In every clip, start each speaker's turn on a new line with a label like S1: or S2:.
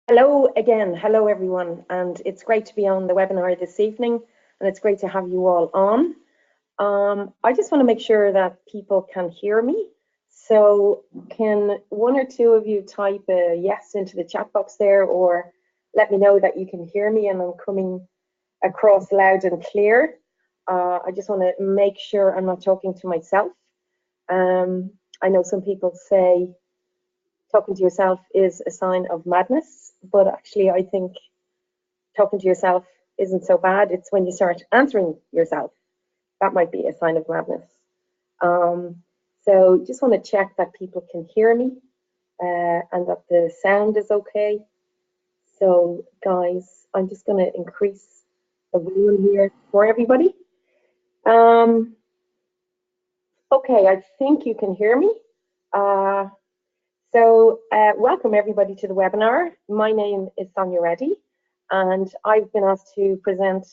S1: Hello again. Hello, everyone. And it's great to be on the webinar this evening, and it's great to have you all on. I just want to make sure that people can hear me. So can one or two of you type a yes into the chat box there, or let me know that you can hear me and I'm coming across loud and clear. I just want to make sure I'm not talking to myself. I know some people say talking to yourself is a sign of madness, but actually I think talking to yourself isn't so bad. It's when you start answering yourself that might be a sign of madness. So just want to check that people can hear me and that the sound is okay. So guys, I'm just going to increase the volume here for everybody. Okay, I think you can hear me. Welcome everybody to the webinar. My name is Sonya Reddy, and I've been asked to present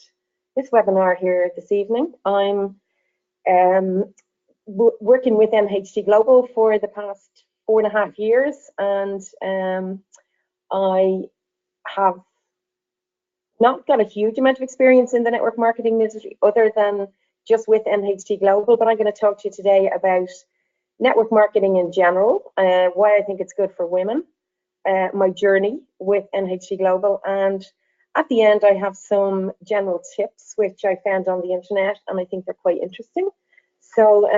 S1: this webinar here this evening. I'm working with NHT Global for the past 4.5 years, and I have not got a huge amount of experience in the network marketing industry other than just with NHT Global, but I'm going to talk to you today about network marketing in general, why I think it's good for women, my journey with NHT Global, and at the end I have some general tips which I found on the internet and I think they're quite interesting. So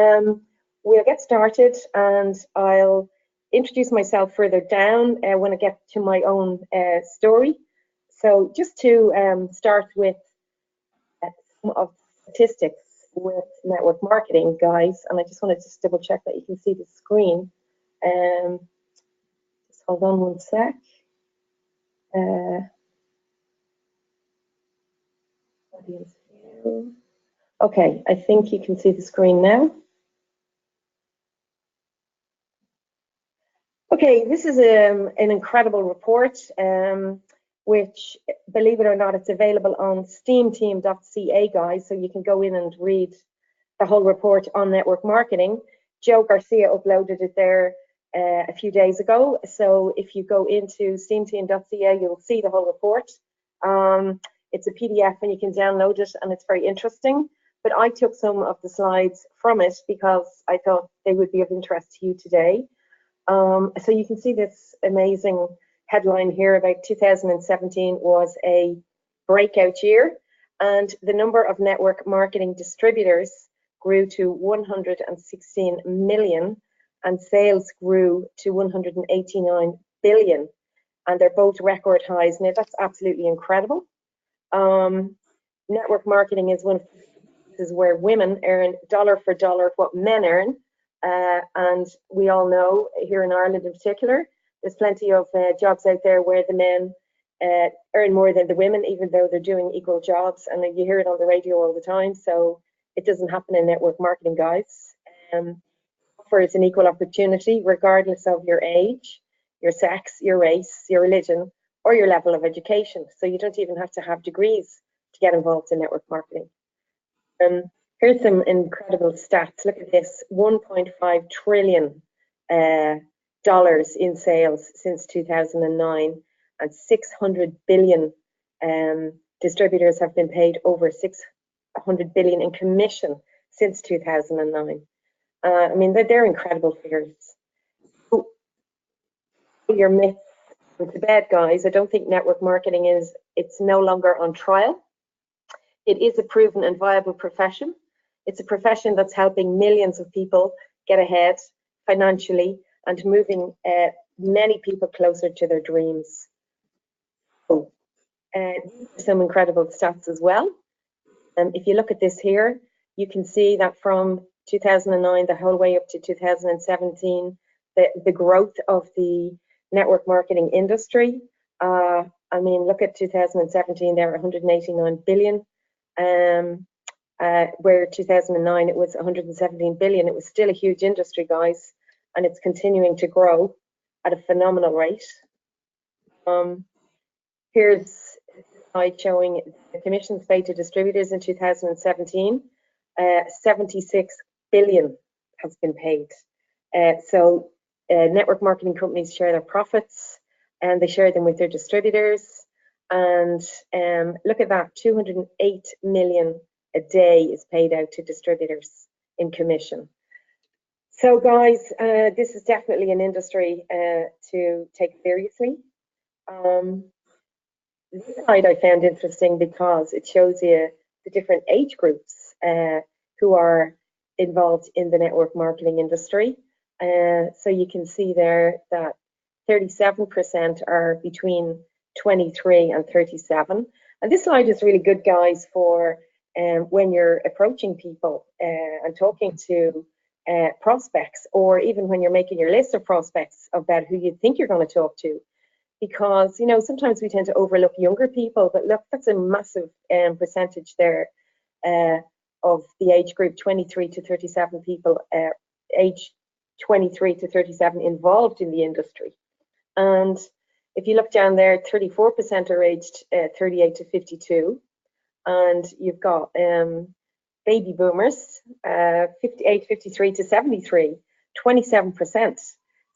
S1: we'll get started and I'll introduce myself further down when I get to my own story. So just to start with some of the statistics with network marketing, guys, and I just want to just double check that you can see the screen. Just hold on one sec. Audience view. Okay, I think you can see the screen now. Okay, this is an incredible report, which, believe it or not, it's available on steamteam.ca, guys, so you can go in and read the whole report on network marketing. Joe Garcia uploaded it there a few days ago, so if you go into steamteam.ca, you'll see the whole report. It's a PDF and you can download it, and it's very interesting. But I took some of the slides from it because I thought they would be of interest to you today. So you can see this amazing headline here about 2017 was a breakout year, and the number of network marketing distributors grew to 116 million and sales grew to 189 billion, and they're both record highs. Now that's absolutely incredible. Network marketing is one of the places where women earn dollar for dollar what men earn. And we all know here in Ireland in particular, there's plenty of jobs out there where the men earn more than the women, even though they're doing equal jobs. And you hear it on the radio all the time. So it doesn't happen in network marketing, guys. Offers an equal opportunity regardless of your age, your sex, your race, your religion, or your level of education. So you don't even have to have degrees to get involved in network marketing. Here's some incredible stats. Look at this, $1.5 trillion in sales since 2009, and 600 billion distributors have been paid over 600 billion in commission since 2009. I mean, they're incredible figures. So, your myths to bed, guys. I don't think network marketing it's no longer on trial. It is a proven and viable profession. It's a profession that's helping millions of people get ahead financially and moving many people closer to their dreams. So, some incredible stats as well. If you look at this here, you can see that from 2009 the whole way up to 2017, the growth of the network marketing industry. I mean, look at 2017, there were 189 billion. Where 2009 it was 117 billion. It was still a huge industry, guys, and it's continuing to grow at a phenomenal rate. Here's a slide showing the commissions paid to distributors in 2017. 76 billion has been paid. So network marketing companies share their profits, and they share them with their distributors. And look at that, 208 million a day is paid out to distributors in commission. So guys, this is definitely an industry to take seriously. This slide I found interesting because it shows you the different age groups who are involved in the network marketing industry. So you can see there that 37% are between 23 and 37. And this slide is really good, guys, for when you're approaching people and talking to prospects, or even when you're making your list of prospects about who you think you're going to talk to. Because, you know, sometimes we tend to overlook younger people, but look, that's a massive percentage there of the age group 23 to 37 people, age 23 to 37 involved in the industry. And if you look down there, 34% are aged 38 to 52. And you've got baby boomers, 58, 53 to 73, 27%.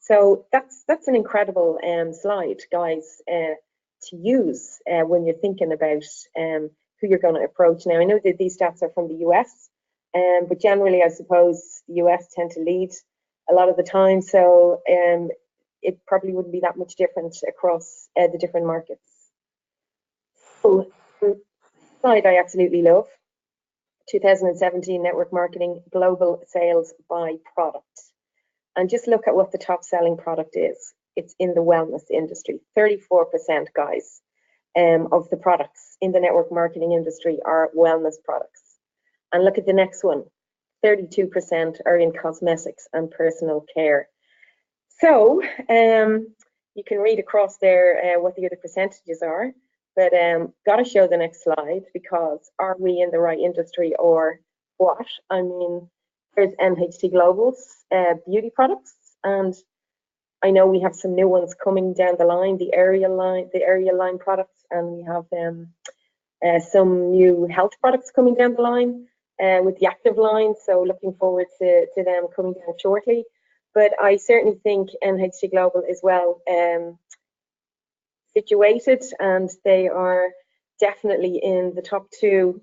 S1: So that's an incredible slide, guys, to use when you're thinking about who you're going to approach. Now, I know that these stats are from the US, but generally, I suppose the US tend to lead a lot of the time. So it probably wouldn't be that much different across the different markets. So, slide I absolutely love. 2017 network marketing global sales by product. And just look at what the top selling product is. It's in the wellness industry. 34%, guys, of the products in the network marketing industry are wellness products. And look at the next one. 32% are in cosmetics and personal care. So you can read across there what the other percentages are. But got to show the next slide, because are we in the right industry or what? I mean, there's MHT Global's beauty products, and I know we have some new ones coming down the line, the area line products, and we have some new health products coming down the line with the active line. So looking forward to them coming down shortly. But I certainly think MHT Global is well situated, and they are definitely in the top two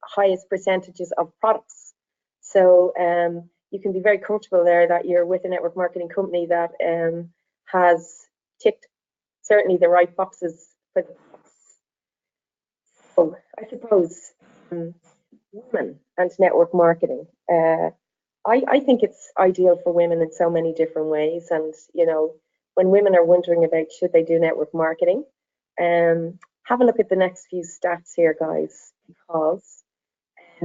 S1: highest percentages of products. So you can be very comfortable there that you're with a network marketing company that has ticked certainly the right boxes for the products. So I suppose women and network marketing. I think it's ideal for women in so many different ways, and you know, when women are wondering about should they do network marketing, have a look at the next few stats here, guys, because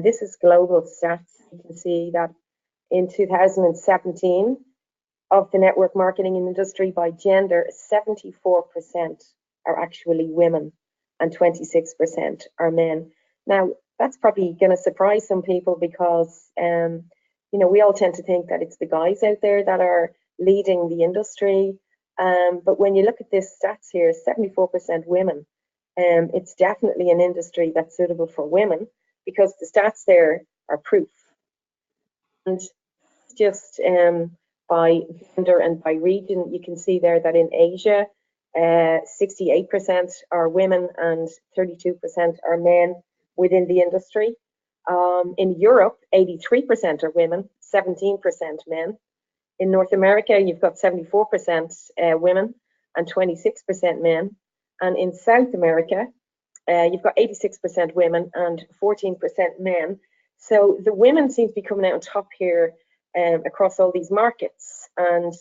S1: this is global stats. You can see that in 2017, of the network marketing industry by gender, 74% are actually women and 26% are men. Now, that's probably going to surprise some people, because, you know, we all tend to think that it's the guys out there that are leading the industry. But when you look at this stats here, 74% women, it's definitely an industry that's suitable for women, because the stats there are proof. And just by gender and by region, you can see there that in Asia, 68% are women and 32% are men within the industry. In Europe, 83% are women, 17% men. In North America, you've got 74% women and 26% men. And in South America, you've got 86% women and 14% men. So the women seem to be coming out on top here across all these markets. And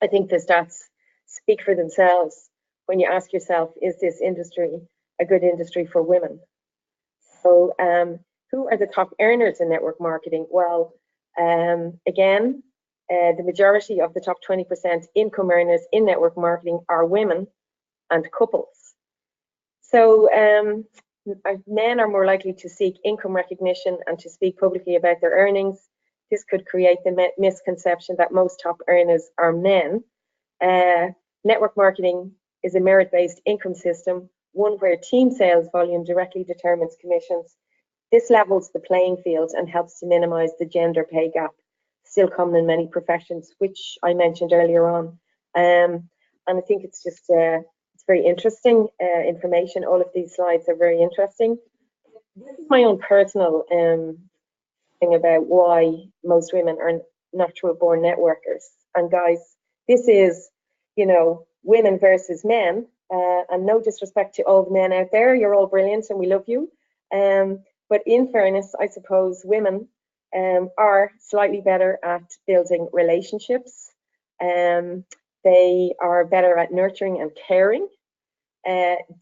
S1: I think the stats speak for themselves when you ask yourself, is this industry a good industry for women? So who are the top earners in network marketing? Well, again, the majority of the top 20% income earners in network marketing are women and couples. So men are more likely to seek income recognition and to speak publicly about their earnings. This could create the misconception that most top earners are men. Network marketing is a merit-based income system, one where team sales volume directly determines commissions. This levels the playing field and helps to minimize the gender pay gap, still common in many professions, which I mentioned earlier on. And and I think it's just it's very interesting information. All of these slides are very interesting. This is my own personal thing about why most women are natural born networkers. And guys, this is, you know, women versus men. And no disrespect to all the men out there, you're all brilliant and we love you. But in fairness, I suppose women are slightly better at building relationships. They are better at nurturing and caring,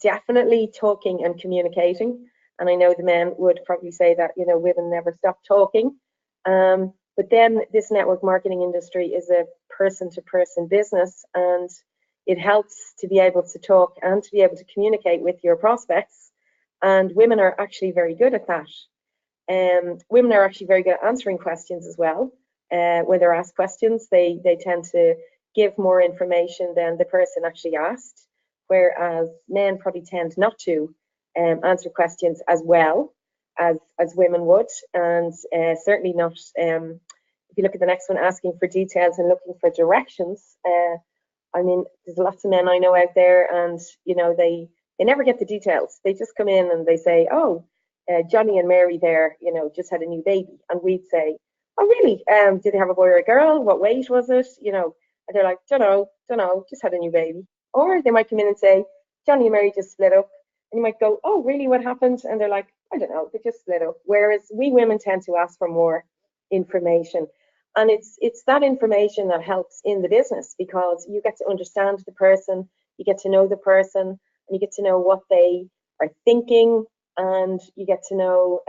S1: definitely talking and communicating. And I know the men would probably say that, you know, women never stop talking. But then this network marketing industry is a person-to-person business, and it helps to be able to talk and to be able to communicate with your prospects. And women are actually very good at that. Women are actually very good at answering questions as well. When they're asked questions, they tend to give more information than the person actually asked, whereas men probably tend not to answer questions as well as women would, and certainly not. If you look at the next one, asking for details and looking for directions. I mean, there's lots of men I know out there, and you know, they never get the details. They just come in and they say, "Oh, Johnny and Mary there, you know, just had a new baby," and we'd say, "Oh, really? Did they have a boy or a girl? What weight was it? You know?" And they're like, "Don't know, just had a new baby." Or they might come in and say, "Johnny and Mary just split up," and you might go, "Oh, really? What happened?" And they're like, "I don't know, they just split up." Whereas we women tend to ask for more information. And it's that information that helps in the business, because you get to understand the person, you get to know the person, and you get to know what they are thinking, and you get to know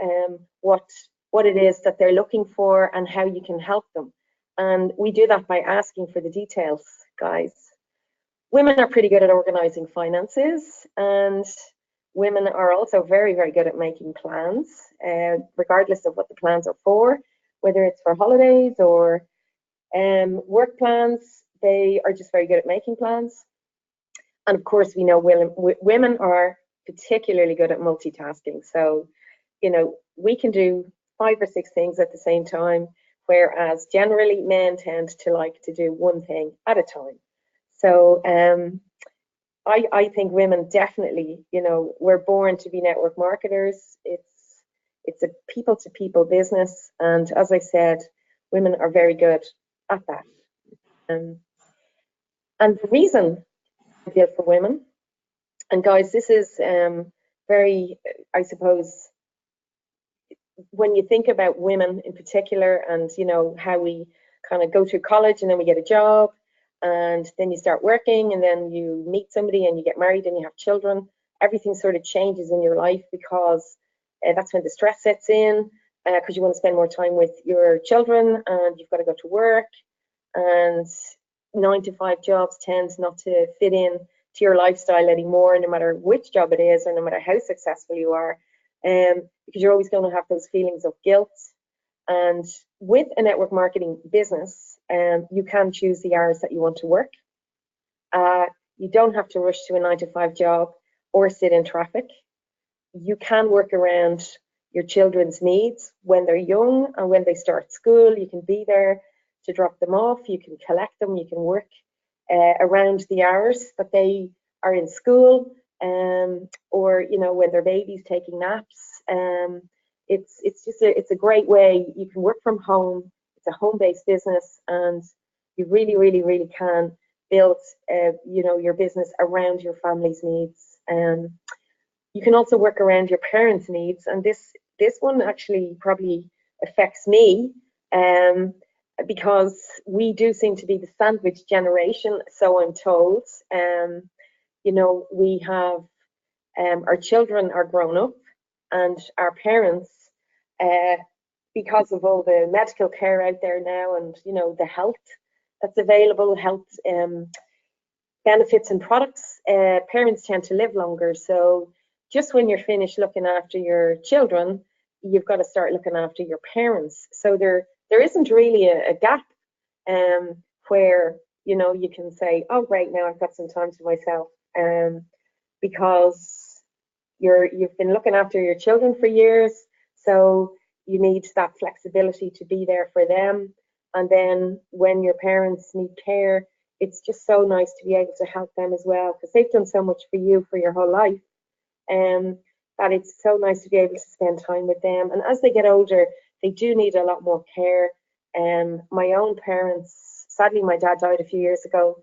S1: what it is that they're looking for and how you can help them. And we do that by asking for the details, guys. Women are pretty good at organizing finances, and women are also very, very good at making plans, regardless of what the plans are for, whether it's for holidays or work plans. They are just very good at making plans. And of course, we know women are particularly good at multitasking. So, you know, we can do 5 or 6 things at the same time, whereas generally men tend to like to do one thing at a time. So I think women definitely, you know, we're born to be network marketers. It's a people-to-people business, and as I said, women are very good at that. And the reason I feel for women, and guys, this is very, I suppose, when you think about women in particular, and you know how we kind of go through college and then we get a job, and then you start working, and then you meet somebody and you get married and you have children. Everything sort of changes in your life, because that's when the stress sets in, because you want to spend more time with your children, and you've got to go to work, and 9-to-5 jobs tends not to fit in to your lifestyle anymore, no matter which job it is or no matter how successful you are, because you're always going to have those feelings of guilt. And with a network marketing business, you can choose the hours that you want to work. You don't have to rush to a 9-to-5 job or sit in traffic. You can work around your children's needs when they're young and when they start school. You can be there to drop them off. You can collect them. You can work around the hours that they are in school, or you know, when their baby's taking naps. It's a great way. You can work from home. It's a home-based business, and you really can build you know, your business around your family's needs. You can also work around your parents' needs, and this one actually probably affects me, because we do seem to be the sandwich generation, so I'm told. You know, we have our children are grown up, and our parents, because of all the medical care out there now, and you know, the health that's available, health benefits and products, parents tend to live longer. So just when you're finished looking after your children, you've got to start looking after your parents. So there isn't really a gap where, you know, you can say, oh, great, now I've got some time to myself, because you've been looking after your children for years. So you need that flexibility to be there for them. And then when your parents need care, it's just so nice to be able to help them as well, because they've done so much for you for your whole life. That it's so nice to be able to spend time with them. And as they get older, they do need a lot more care. My own parents, sadly, my dad died a few years ago,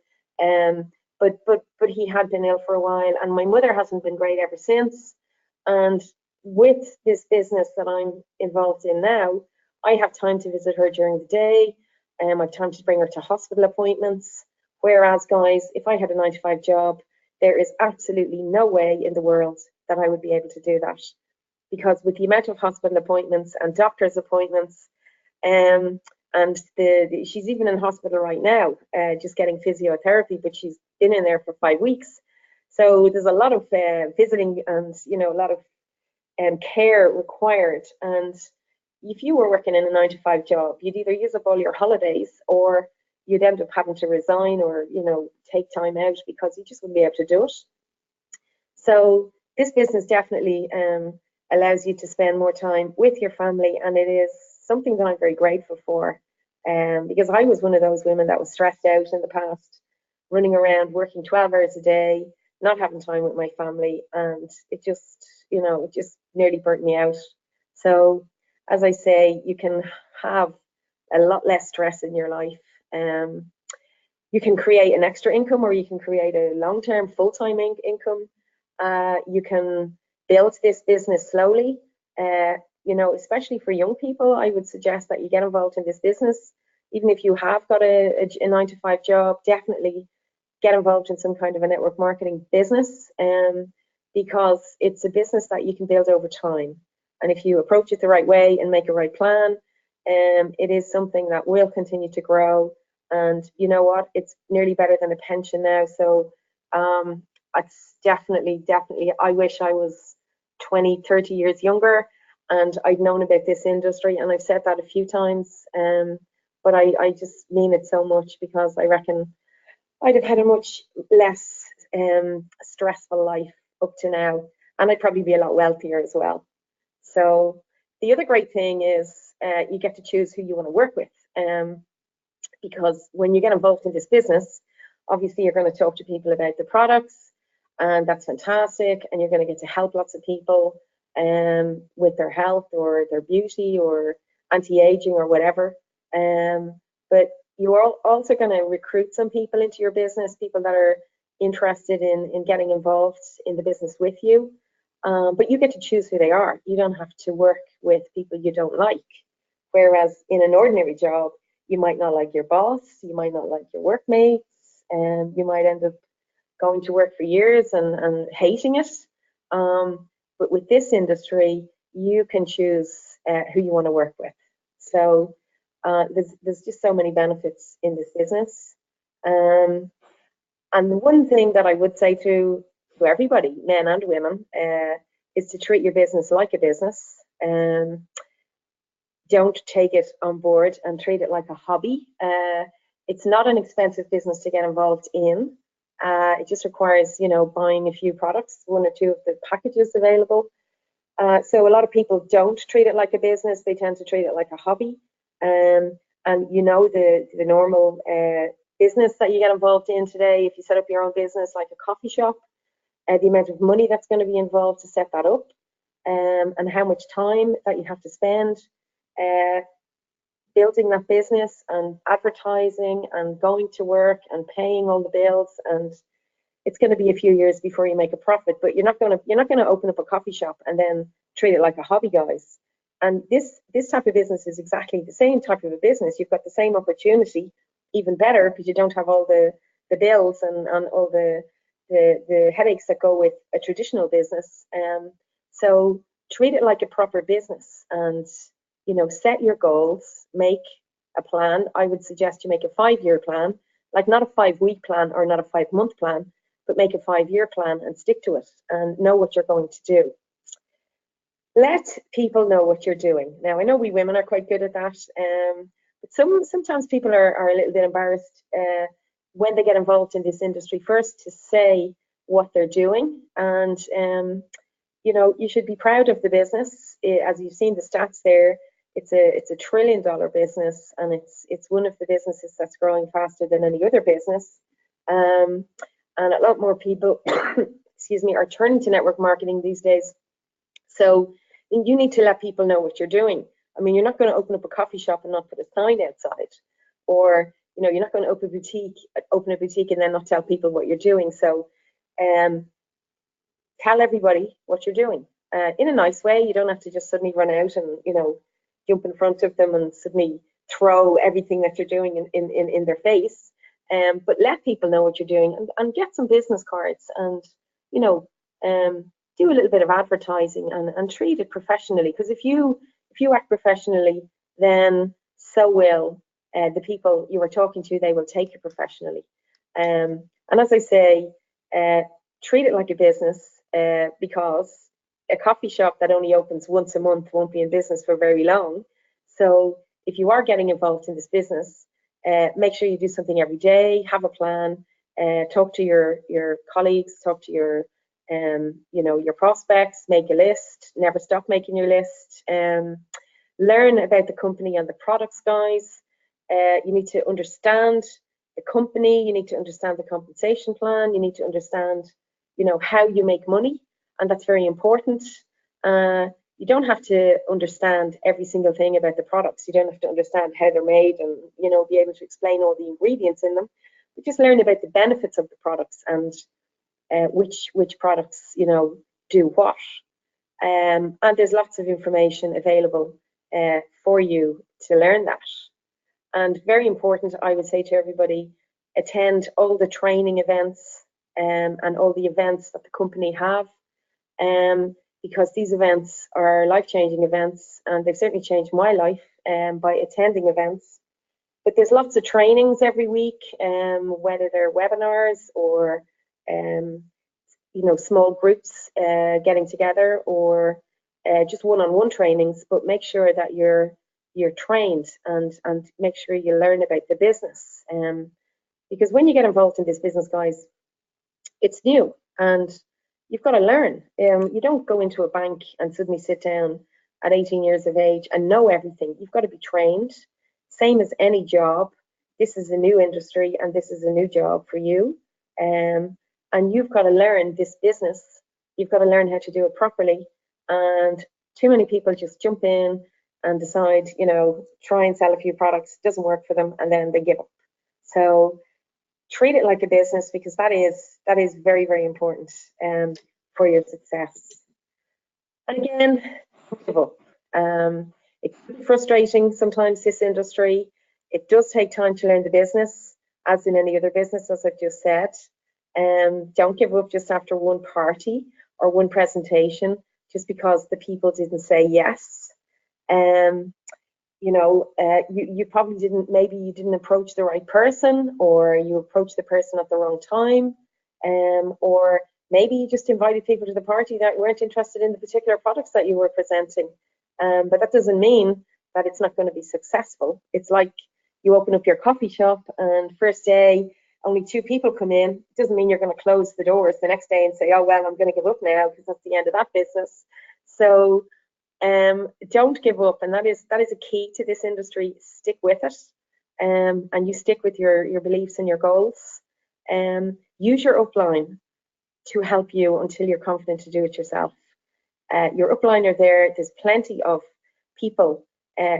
S1: but he had been ill for a while, and my mother hasn't been great ever since. And with this business that I'm involved in now, I have time to visit her during the day, and I have time to bring her to hospital appointments. Whereas, guys, if I had a 9-to-5 job, there is absolutely no way in the world that I would be able to do that, because with the amount of hospital appointments and doctor's appointments, and she's even in hospital right now, just getting physiotherapy, but she's been in there for 5 weeks. So there's a lot of visiting, and a lot of care required. And if you were working in a 9-to-5 job, you'd either use up all your holidays, or you'd end up having to resign, or take time out, because you just wouldn't be able to do it. So this business definitely allows you to spend more time with your family, and it is something that I'm very grateful for, because I was one of those women that was stressed out in the past, running around working 12 hours a day, not having time with my family, and it just nearly burnt me out. So as I say, you can have a lot less stress in your life. You can create an extra income, or you can create a long-term full-time income. You can build this business slowly. Especially for young people, I would suggest that you get involved in this business. Even if you have got a 9-to-5 job, definitely get involved in some kind of a network marketing business, because it's a business that you can build over time. And if you approach it the right way and make a right plan, it is something that will continue to grow. And you know what? It's nearly better than a pension now. So it's definitely, I wish I was 20, 30 years younger and I'd known about this industry. And I've said that a few times, but I just mean it so much, because I reckon I'd have had a much less stressful life up to now, and I'd probably be a lot wealthier as well. So the other great thing is you get to choose who you want to work with, because when you get involved in this business, obviously you're going to talk to people about the products, and that's fantastic, and you're going to get to help lots of people with their health or their beauty or anti-aging or whatever. But you're also going to recruit some people into your business, people that are interested in getting involved in the business with you. But you get to choose who they are. You don't have to work with people you don't like. Whereas in an ordinary job, you might not like your boss, you might not like your workmates, and you might end up going to work for years and hating it. But with this industry, you can choose who you want to work with. So there's just so many benefits in this business. And the one thing that I would say to everybody, men and women, is to treat your business like a business. Don't take it on board and treat it like a hobby. It's not an expensive business to get involved in. It just requires, buying a few products, one or two of the packages available. So a lot of people don't treat it like a business. They tend to treat it like a hobby. And the normal business that you get involved in today, if you set up your own business like a coffee shop, the amount of money that's going to be involved to set that up, and how much time that you have to spend building that business and advertising and going to work and paying all the bills. And it's going to be a few years before you make a profit, but you're not going to open up a coffee shop and then treat it like a hobby, guys. And this type of business is exactly the same type of a business. You've got the same opportunity, even better, because you don't have all the bills and all the headaches that go with a traditional business. So treat it like a proper business, and set your goals, make a plan. I would suggest you make a 5-year plan, like not a 5-week plan or not a 5-month plan, but make a 5-year plan and stick to it and know what you're going to do. Let people know what you're doing. Now, I know we women are quite good at that, but sometimes people are a little bit embarrassed when they get involved in this industry, first to say what they're doing. And you should be proud of the business. As you've seen the stats there, it's a $1 trillion business, and it's one of the businesses that's growing faster than any other business. And a lot more people, excuse me, are turning to network marketing these days. So you need to let people know what you're doing. I mean, you're not going to open up a coffee shop and not put a sign outside, or you're not going to open a boutique and then not tell people what you're doing. So tell everybody what you're doing in a nice way. You don't have to just suddenly run out and jump in front of them and suddenly throw everything that you're doing in their face. But let people know what you're doing, and get some business cards, and do a little bit of advertising, and treat it professionally. Because if you act professionally, then so will the people you are talking to. They will take you professionally. And as I say, treat it like a business, because a coffee shop that only opens once a month won't be in business for very long. So if you are getting involved in this business, make sure you do something every day, have a plan, talk to your colleagues, talk to your your prospects, make a list, never stop making your list, learn about the company and the products, guys. You need to understand the company, you need to understand the compensation plan, you need to understand how you make money, and that's very important. You don't have to understand every single thing about the products. You don't have to understand how they're made and be able to explain all the ingredients in them, but just learn about the benefits of the products, and which products do what. And there's lots of information available for you to learn that. And very important, I would say to everybody, attend all the training events and all the events that the company have, because these events are life-changing events, and they've certainly changed my life by attending events. But there's lots of trainings every week, whether they're webinars or small groups getting together, or just one-on-one trainings. But make sure that you're trained, and make sure you learn about the business, because when you get involved in this business, guys, it's new and you've got to learn. You don't go into a bank and suddenly sit down at 18 years of age and know everything. You've got to be trained. Same as any job. This is a new industry and this is a new job for you. And you've got to learn this business. You've got to learn how to do it properly. And too many people just jump in and decide, try and sell a few products. It doesn't work for them, and then they give up. So treat it like a business, because that is very, very important for your success. And again, give up. It can be frustrating sometimes, this industry. It does take time to learn the business, as in any other business, as I've just said. Don't give up just after one party or one presentation, just because the people didn't say yes. You probably didn't, maybe you didn't approach the right person, or you approached the person at the wrong time, or maybe you just invited people to the party that weren't interested in the particular products that you were presenting. But that doesn't mean that it's not going to be successful. It's like you open up your coffee shop and first day only 2 people come in. It doesn't mean you're going to close the doors the next day and say, oh, well, I'm going to give up now, because that's the end of that business. So don't give up, and that is a key to this industry. Stick with it, and you stick with your beliefs and your goals. Use your upline to help you until you're confident to do it yourself. Your upline are there. There's plenty of people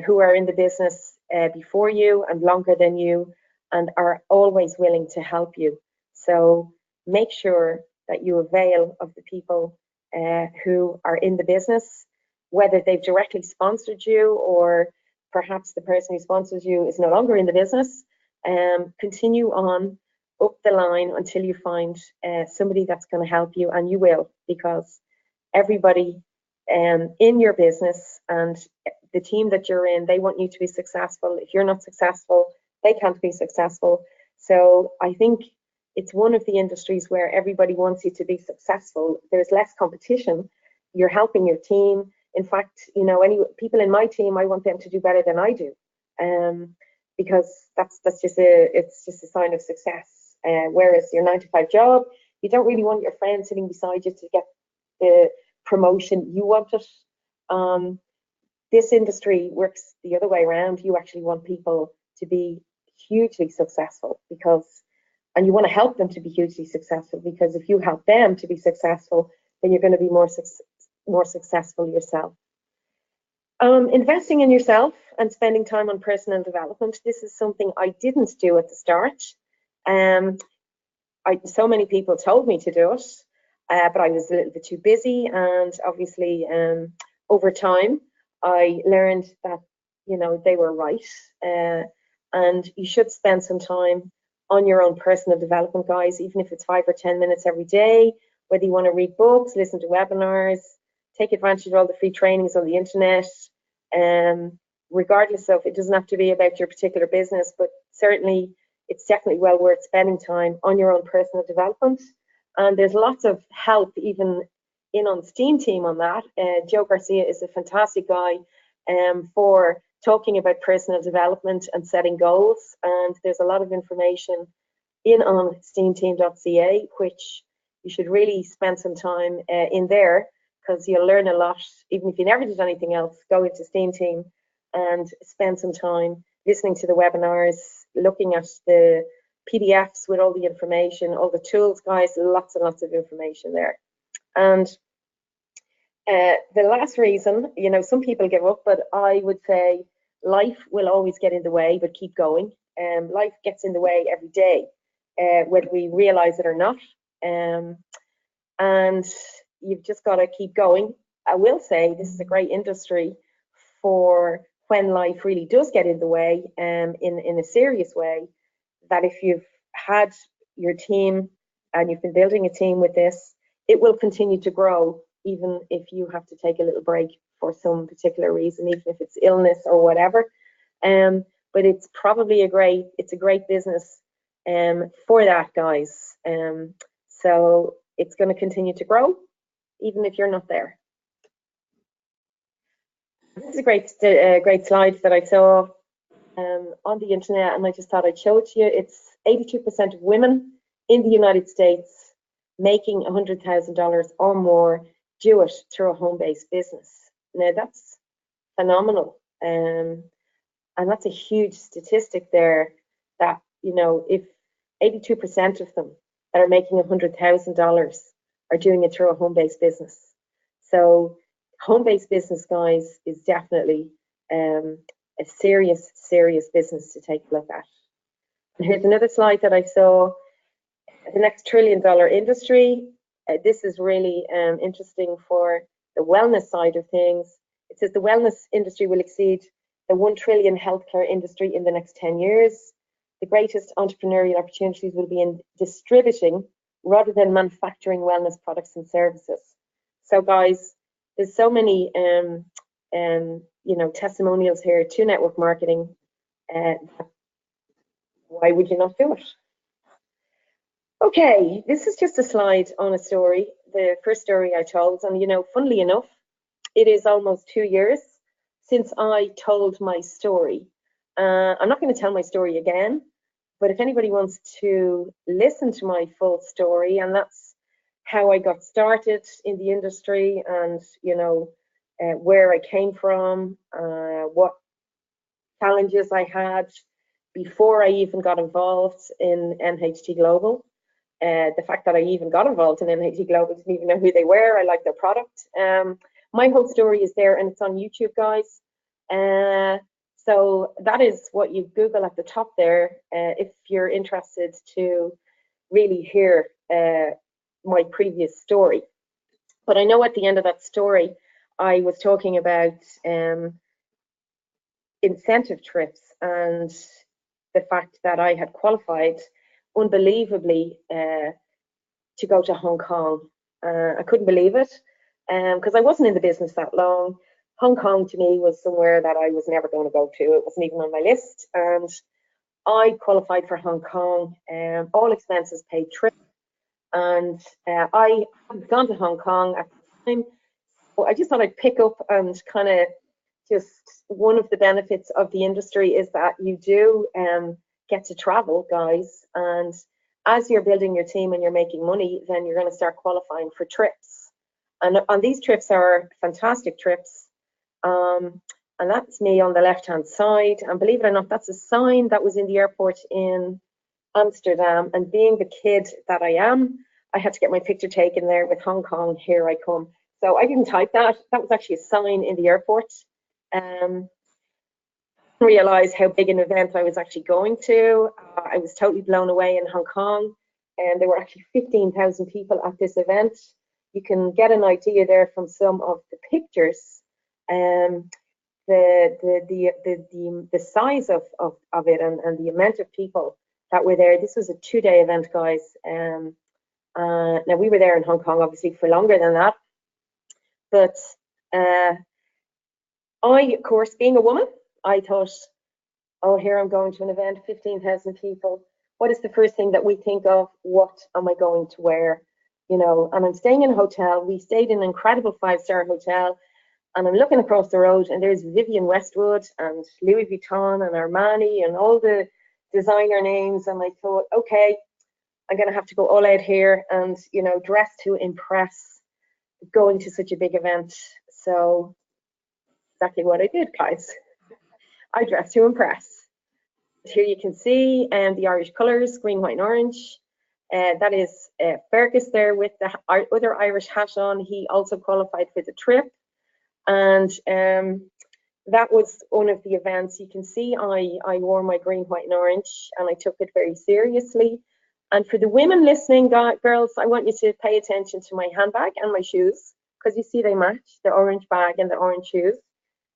S1: who are in the business before you and longer than you, and are always willing to help you. So make sure that you avail of the people who are in the business, whether they've directly sponsored you, or perhaps the person who sponsors you is no longer in the business. Continue on up the line until you find somebody that's going to help you, and you will, because everybody in your business and the team that you're in, they want you to be successful. If you're not successful, they can't be successful. So I think it's one of the industries where everybody wants you to be successful. There's less competition. You're helping your team. In fact, any people in my team, I want them to do better than I do, because that's just a sign of success. Whereas your 9-to-5 job, you don't really want your friend sitting beside you to get the promotion you want it. This industry works the other way around. You actually want people to be hugely successful, because and you want to help them to be hugely successful, because if you help them to be successful, then you're going to be more successful yourself. Investing in yourself and spending time on personal development. This is something I didn't do at the start. So many people told me to do it, but I was a little bit too busy. And obviously, over time, I learned that, they were right. And you should spend some time on your own personal development, guys, even if it's 5 or 10 minutes every day, whether you want to read books, listen to webinars, take advantage of all the free trainings on the internet. Regardless of, it doesn't have to be about your particular business, but certainly it's definitely well worth spending time on your own personal development. And there's lots of help even in on Steam Team on that. Joe Garcia is a fantastic guy for talking about personal development and setting goals. And there's a lot of information in on steamteam.ca, which you should really spend some time in there, because you'll learn a lot. Even if you never did anything else, go into Steam Team and spend some time listening to the webinars, looking at the PDFs with all the information, all the tools, guys, lots and lots of information there. And the last reason, some people give up, but I would say life will always get in the way, but keep going. Life gets in the way every day, whether we realize it or not. And you've just got to keep going. I will say this is a great industry for when life really does get in the way, in a serious way, that if you've had your team and you've been building a team with this, it will continue to grow, even if you have to take a little break for some particular reason, even if it's illness or whatever. But it's probably a great business for that, guys. So it's going to continue to grow, even if you're not there. This is a great slide that I saw on the internet, and I just thought I'd show it to you. It's 82% of women in the United States making $100,000 or more do it through a home-based business. Now that's phenomenal, and that's a huge statistic there. That if 82% of them that are making $100,000 are doing it through a home-based business, so home-based business, guys, is definitely a serious business to take a look at. And here's another slide that I saw. The next $1 trillion industry. This is really interesting for the wellness side of things. It says the wellness industry will exceed the $1 trillion healthcare industry in the next 10 years. The greatest entrepreneurial opportunities will be in distributing rather than manufacturing wellness products and services. So, guys, there's so many testimonials here to network marketing. Why would you not do it? Okay, this is just a slide on a story, the first story I told, and funnily enough, it is almost 2 years since I told my story. I'm not going to tell my story again, but if anybody wants to listen to my full story, and that's how I got started in the industry, and where I came from, what challenges I had before I even got involved in NHT Global. The fact that I even got involved in NHT Global, didn't even know who they were. I liked their product. My whole story is there, and it's on YouTube, guys. So that is what you Google at the top there, if you're interested to really hear my previous story. But I know at the end of that story, I was talking about incentive trips and the fact that I had qualified unbelievably to go to Hong Kong. I couldn't believe it because I wasn't in the business that long. Hong Kong to me was somewhere that I was never going to go to. It wasn't even on my list. And I qualified for Hong Kong, all expenses paid trip. And I hadn't gone to Hong Kong at the time. So I just thought I'd pick up and kind of just, one of the benefits of the industry is that you do get to travel, guys. And as you're building your team and you're making money, then you're going to start qualifying for trips. And on these trips are fantastic trips. And that's me on the left-hand side. And believe it or not, that's a sign that was in the airport in Amsterdam, and being the kid that I am, I had to get my picture taken there with Hong Kong, here I come. So I didn't type that. That was actually a sign in the airport. Realize how big an event I was actually going to. I was totally blown away in Hong Kong, and there were actually 15,000 people at this event. You can get an idea there from some of the pictures, the size of it, and the amount of people that were there. This was a 2-day event, guys. Now we were there in Hong Kong, obviously, for longer than that, but I, of course, being a woman, I thought, oh, here I'm going to an event, 15,000 people. What is the first thing that we think of? What am I going to wear? You know, and I'm staying in a hotel. We stayed in an incredible 5-star hotel, and I'm looking across the road, and there's Vivienne Westwood and Louis Vuitton and Armani and all the designer names. And I thought, okay, I'm going to have to go all out here and, you know, dress to impress, going to such a big event. So exactly what I did, guys. I dressed to impress. Here you can see the Irish colours, green, white and orange. That is Fergus there with the other Irish hat on. He also qualified for the trip. And that was one of the events. You can see I wore my green, white and orange, and I took it very seriously. And for the women listening, girls, I want you to pay attention to my handbag and my shoes, because you see they match, the orange bag and the orange shoes.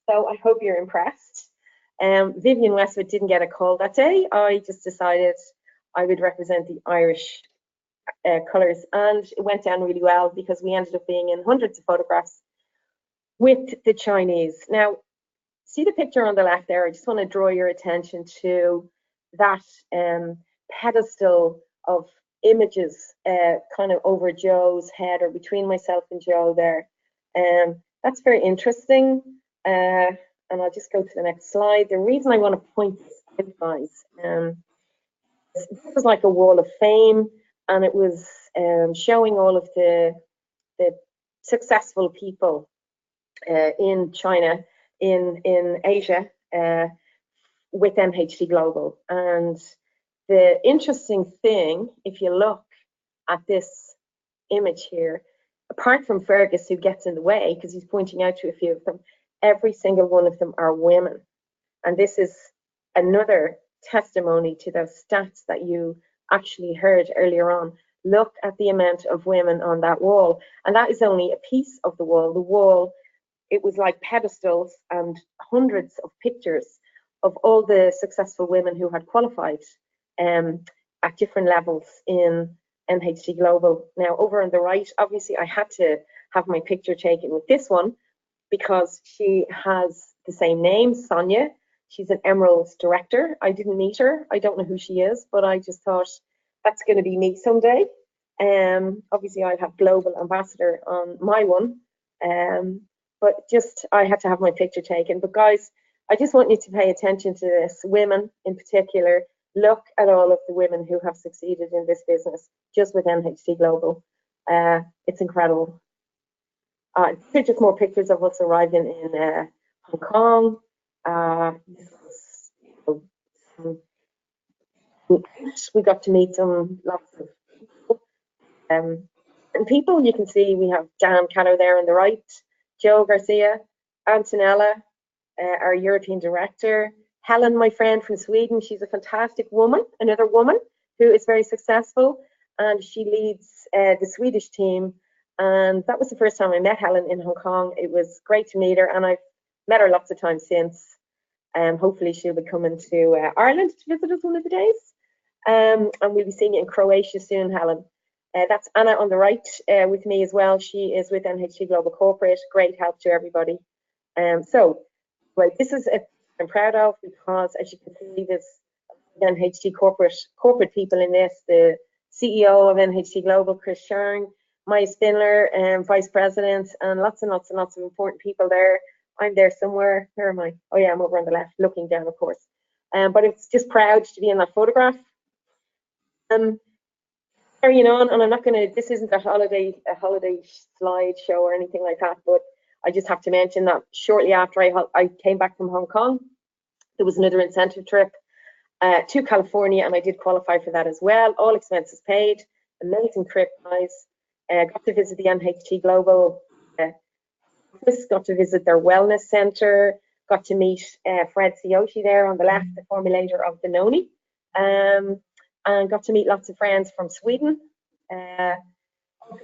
S1: So I hope you're impressed. Vivienne Westwood didn't get a call that day. I just decided I would represent the Irish colours, and it went down really well because we ended up being in hundreds of photographs with the Chinese. Now, see the picture on the left there? I just want to draw your attention to that pedestal of images kind of over Joe's head, or between myself and Joe there. That's very interesting. And I'll just go to the next slide. The reason I want to point this out, guys, this was like a wall of fame, and it was showing all of the successful people in China, in Asia, with MHD Global. And the interesting thing, if you look at this image here, apart from Fergus, who gets in the way because he's pointing out to a few of them, every single one of them are women. And this is another testimony to those stats that you actually heard earlier on. Look at the amount of women on that wall. And that is only a piece of the wall. The wall, it was like pedestals and hundreds of pictures of all the successful women who had qualified at different levels in MHD Global. Now, over on the right, obviously, I had to have my picture taken with this one because she has the same name, Sonya. She's an Emeralds director. I didn't meet her. I don't know who she is, but I just thought that's going to be me someday. Obviously, I'll have global ambassador on my one. But just, I had to have my picture taken. But guys, I just want you to pay attention to this. Women in particular, look at all of the women who have succeeded in this business just with MHD Global. It's incredible. These are just more pictures of us arriving in Hong Kong. We got to meet some lots of people. And people, you can see we have Dan Caddo there on the right, Joe Garcia, Antonella, our European director, Helen, my friend from Sweden. She's a fantastic woman, another woman who is very successful, and she leads the Swedish team. And that was the first time I met Helen in Hong Kong. It was great to meet her, and I've met her lots of times since. Hopefully she'll be coming to Ireland to visit us one of the days. And we'll be seeing you in Croatia soon, Helen. That's Anna on the right with me as well. She is with MHD Global Corporate. Great help to everybody. So, well, this is a I'm proud of, because as you can see, there's MHD corporate people in this. The CEO of MHD Global, Chris Sharng, Maya Spindler, Vice President, and lots and lots and lots of important people there. I'm there somewhere. Where am I? Oh yeah, I'm over on the left, looking down, of course. But it's just proud to be in that photograph. Carrying on, and I'm not going to, this isn't a holiday slideshow or anything like that, but I just have to mention that shortly after I came back from Hong Kong, there was another incentive trip, to California, and I did qualify for that as well. All expenses paid. Amazing trip, guys. Got to visit the NHT Global office, got to visit their wellness center, got to meet Fred Ciotti there on the left, the formulator of the Noni, and got to meet lots of friends from Sweden.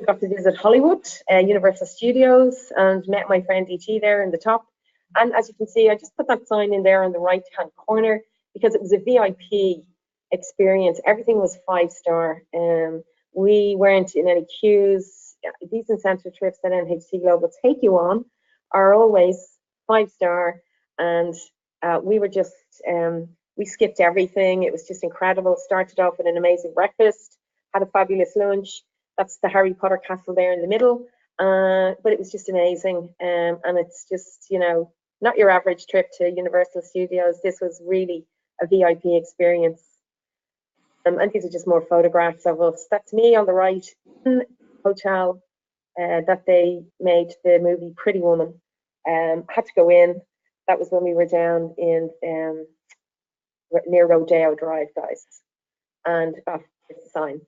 S1: Got to visit Hollywood, Universal Studios, and met my friend E.T. there in the top. And as you can see, I just put that sign in there on the right-hand corner because it was a VIP experience. Everything was 5-star. We weren't in any queues. These incentive trips that NHT Global take you on are always 5-star, and we were just, we skipped everything. It was just incredible. Started off with an amazing breakfast, had a fabulous lunch. That's the Harry Potter castle there in the middle, but it was just amazing, and it's just, you know, not your average trip to Universal Studios. This was really a VIP experience. And these are just more photographs of us. That's me on the right, hotel that they made the movie Pretty Woman. Had to go in. That was when we were down in near Rodeo Drive, guys. And it's a sign.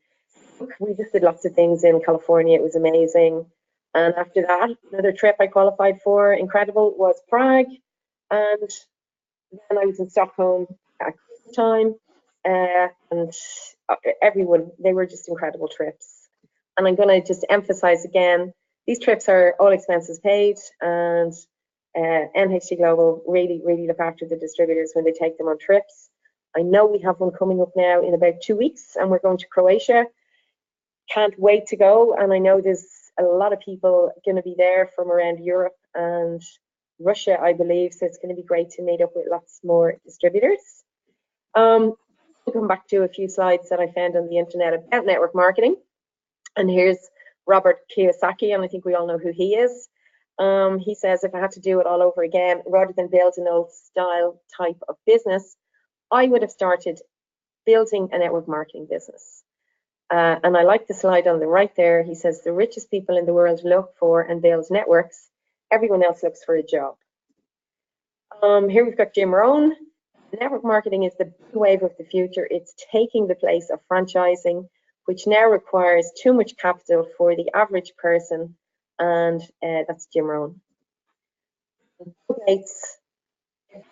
S1: We just did lots of things in California. It was amazing. And after that, another trip I qualified for, incredible, was Prague. And then I was in Stockholm at Christmas time. And everyone, they were just incredible trips. And I'm going to just emphasize again, these trips are all expenses paid, and NHT Global really, really look after the distributors when they take them on trips. I know we have one coming up now in about 2 weeks, and we're going to Croatia. Can't wait to go, and I know there's a lot of people going to be there from around Europe and Russia, I believe, so it's going to be great to meet up with lots more distributors. I'll come back to a few slides that I found on the internet about network marketing, and here's Robert Kiyosaki, and I think we all know who he is. He says, if I had to do it all over again, rather than build an old style type of business, I would have started building a network marketing business. And I like the slide on the right there. He says, the richest people in the world look for and build networks. Everyone else looks for a job. Here we've got Jim Rohn. Network marketing is the big wave of the future. It's taking the place of franchising, which now requires too much capital for the average person. And that's Jim Rohn. If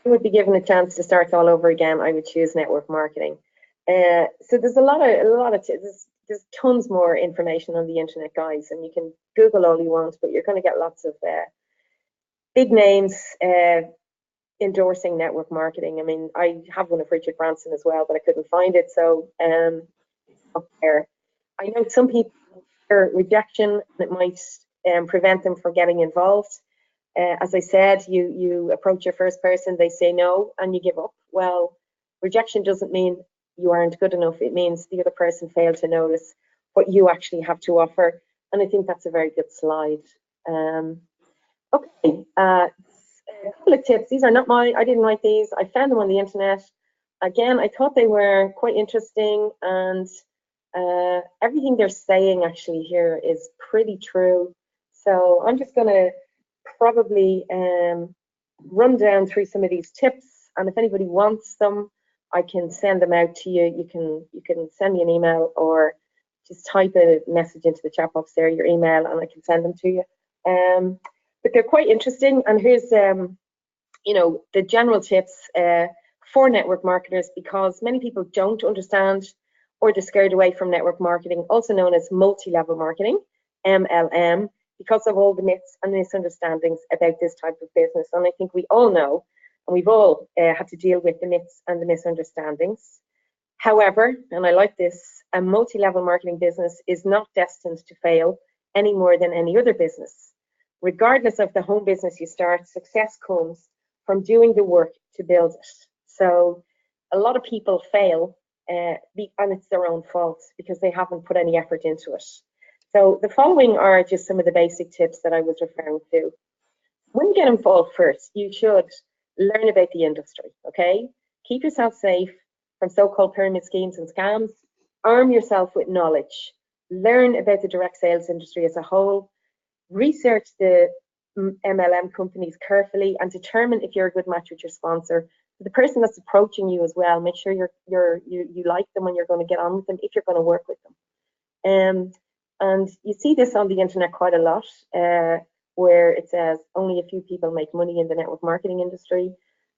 S1: I would be given a chance to start all over again, I would choose network marketing. So there's there's tons more information on the internet, guys, and you can Google all you want, but you're going to get lots of big names endorsing network marketing. I mean, I have one of Richard Branson as well, but I couldn't find it, so up there. I know some people fear rejection, and it might prevent them from getting involved. As I said, you approach your first person, they say no, and you give up. Well, rejection doesn't mean you aren't good enough. It means the other person failed to notice what you actually have to offer. And I think that's a very good slide. Okay, a couple of tips. These are not mine. I didn't write these. I found them on the internet. Again, I thought they were quite interesting, and everything they're saying actually here is pretty true. So I'm just going to probably run down through some of these tips, and if anybody wants them, I can send them out to you. You can send me an email or just type a message into the chat box there, your email, and I can send them to you. But they're quite interesting, and here's you know, the general tips for network marketers, because many people don't understand or they're scared away from network marketing, also known as multi-level marketing, MLM, because of all the myths and misunderstandings about this type of business. And I think we all know, and we've all had to deal with the myths and the misunderstandings. However, and I like this, a multi-level marketing business is not destined to fail any more than any other business. Regardless of the home business you start, success comes from doing the work to build it. So a lot of people fail, and it's their own fault because they haven't put any effort into it. So the following are just some of the basic tips that I was referring to. When you get involved first, you should learn about the industry, okay? Keep yourself safe from so-called pyramid schemes and scams. Arm yourself with knowledge. Learn about the direct sales industry as a whole. Research the MLM companies carefully and determine if you're a good match with your sponsor The person that's approaching you as well, make sure you like them and you're going to get on with them if you're going to work with them. And you see this on the internet quite a lot, where it says only a few people make money in the network marketing industry.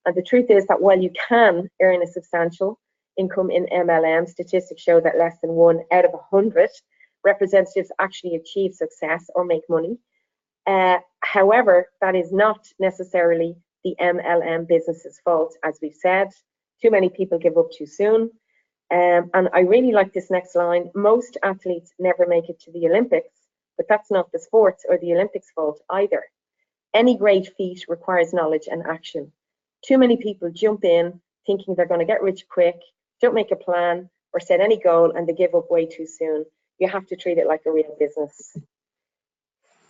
S1: And the truth is that while you can earn a substantial income in MLM, statistics show that less than 1 out of 100 representatives actually achieve success or make money. However, that is not necessarily the MLM business's fault, as we've said. Too many people give up too soon. And I really like this next line. Most athletes never make it to the Olympics, but that's not the sports or the Olympics' fault either. Any great feat requires knowledge and action. Too many people jump in thinking they're going to get rich quick, don't make a plan or set any goal, and they give up way too soon. You have to treat it like a real business.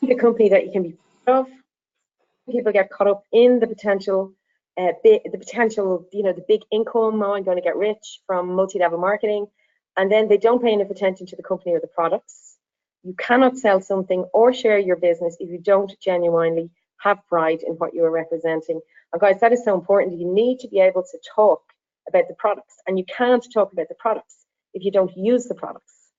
S1: The company that you can be proud of. People get caught up in the potential, the big income. Oh, I'm going to get rich from multi-level marketing, and then they don't pay enough attention to the company or the products. You cannot sell something or share your business if you don't genuinely have pride in what you are representing. And guys, that is so important. You need to be able to talk about the products, and you can't talk about the products if you don't use the products.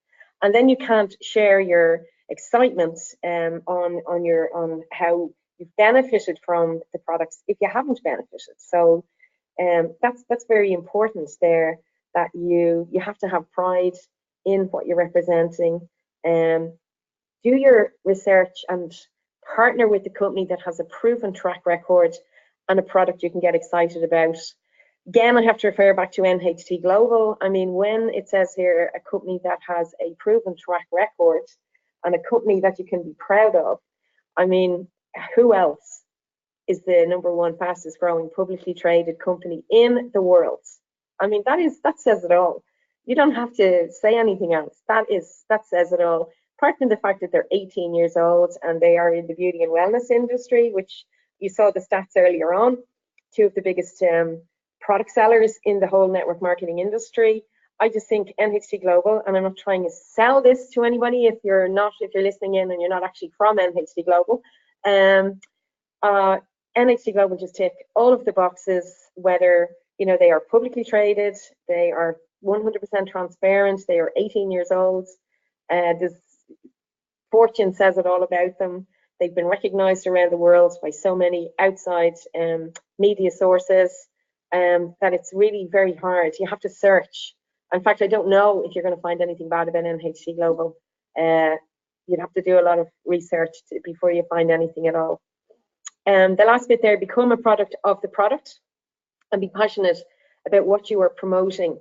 S1: And then you can't share your excitement on how you've benefited from the products if you haven't benefited. So that's very important there, that you have to have pride in what you're representing. Do your research and partner with the company that has a proven track record and a product you can get excited about. Again, I have to refer back to NHT Global. I mean, when it says here a company that has a proven track record and a company that you can be proud of, I mean, who else is the #1 fastest growing publicly traded company in the world? I mean, that says it all. You don't have to say anything else. That says it all. Apart from the fact that they're 18 years old and they are in the beauty and wellness industry, which you saw the stats earlier on, 2 of the biggest product sellers in the whole network marketing industry. I just think NHT Global, and I'm not trying to sell this to anybody if you're listening in and you're not actually from NHT Global. NHT Global just tick all of the boxes, whether they are publicly traded, they are 100% transparent, they are 18 years old. This Fortune says it all about them. They've been recognized around the world by so many outside media sources that it's really very hard. You have to search. In fact, I don't know if you're going to find anything bad about NHT Global. You'd have to do a lot of research before you find anything at all. The last bit there, become a product of the product and be passionate about what you are promoting.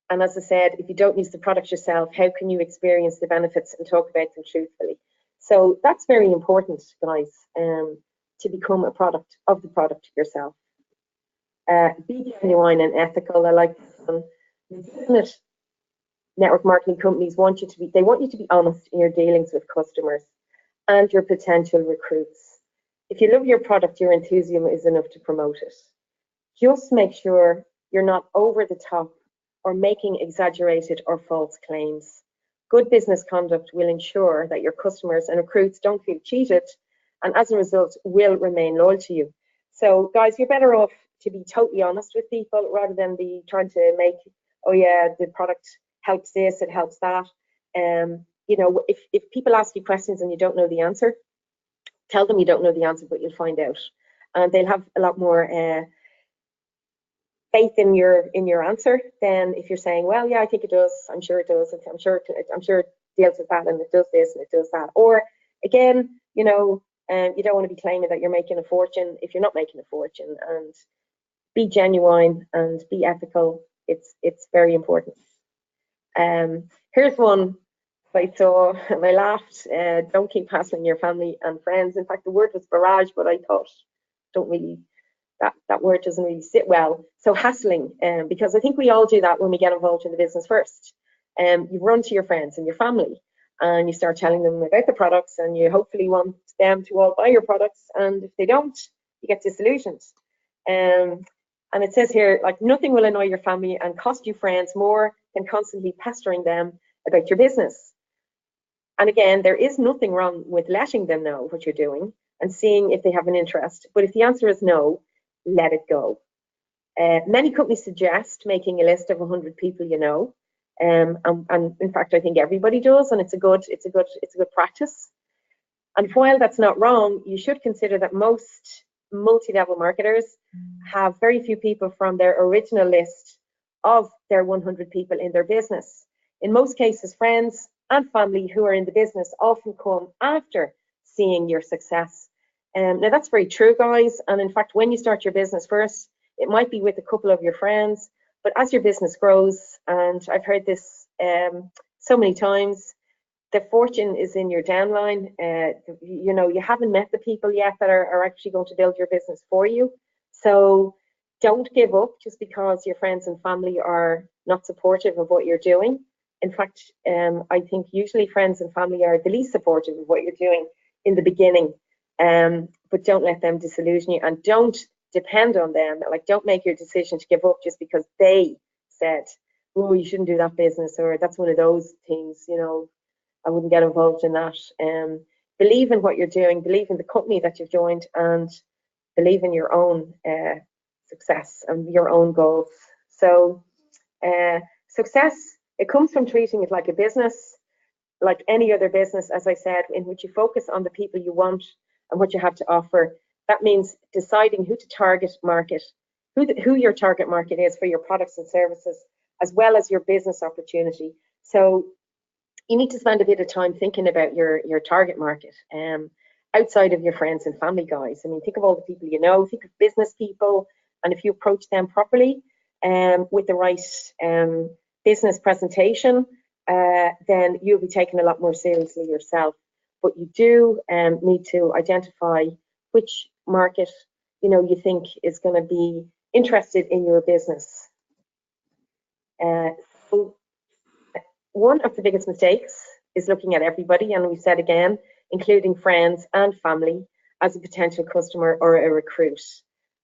S1: And as I said, if you don't use the product yourself, how can you experience the benefits and talk about them truthfully? So that's very important, guys, to become a product of the product yourself. Be genuine and ethical. I like this one. Legitimate network marketing companies want you to be honest in your dealings with customers and your potential recruits. If you love your product, your enthusiasm is enough to promote it. Just make sure you're not over the top or making exaggerated or false claims. Good business conduct will ensure that your customers and recruits don't feel cheated, and as a result will remain loyal to you. So guys, you're better off to be totally honest with people rather than be trying to make, oh yeah, the product helps this, it helps that. If people ask you questions and you don't know the answer, tell them you don't know the answer, but you'll find out, and they'll have a lot more faith in your answer than if you're saying, well, yeah, I think it does, I'm sure it does, I'm sure it deals with that, and it does this and it does that. Or again, you don't want to be claiming that you're making a fortune if you're not making a fortune. And be genuine and be ethical. It's very important. Here's one I saw and I laughed. Don't keep hassling your family and friends. In fact, the word was barrage, but I thought that word doesn't really sit well. So hassling, because I think we all do that when we get involved in the business first. You run to your friends and your family and you start telling them about the products, and you hopefully want them to all buy your products, and if they don't, you get disillusioned. And it says here, like, nothing will annoy your family and cost you friends more than constantly pestering them about your business. And again, there is nothing wrong with letting them know what you're doing and seeing if they have an interest. But if the answer is no, let it go. Many companies suggest making a list of 100 people you know, and in fact, I think everybody does, and it's a good practice. And while that's not wrong, you should consider that most multi-level marketers have very few people from their original list of their 100 people in their business. In most cases, friends and family who are in the business often come after seeing your success. Now, that's very true, guys. And in fact, when you start your business first, it might be with a couple of your friends. But as your business grows, and I've heard this so many times, the fortune is in your downline. You know, you haven't met the people yet that are actually going to build your business for you. So don't give up just because your friends and family are not supportive of what you're doing. In fact, I think usually friends and family are the least supportive of what you're doing in the beginning. But don't let them disillusion you, and don't depend on them. Like, don't make your decision to give up just because they said, oh, you shouldn't do that business, or that's one of those things, you know, I wouldn't get involved in that. Believe in what you're doing, believe in the company that you've joined, and believe in your own success and your own goals. So success, it comes from treating it like a business, like any other business, as I said, in which you focus on the people you want and what you have to offer. That means deciding who to target market, who your target market is for your products and services, as well as your business opportunity. So you need to spend a bit of time thinking about your target market, outside of your friends and family, guys. I mean, think of all the people you know, think of business people, and if you approach them properly, with the right business presentation, then you'll be taken a lot more seriously yourself. But you do need to identify which market, you know, you think is going to be interested in your business. So one of the biggest mistakes is looking at everybody, and we said again, including friends and family, as a potential customer or a recruit.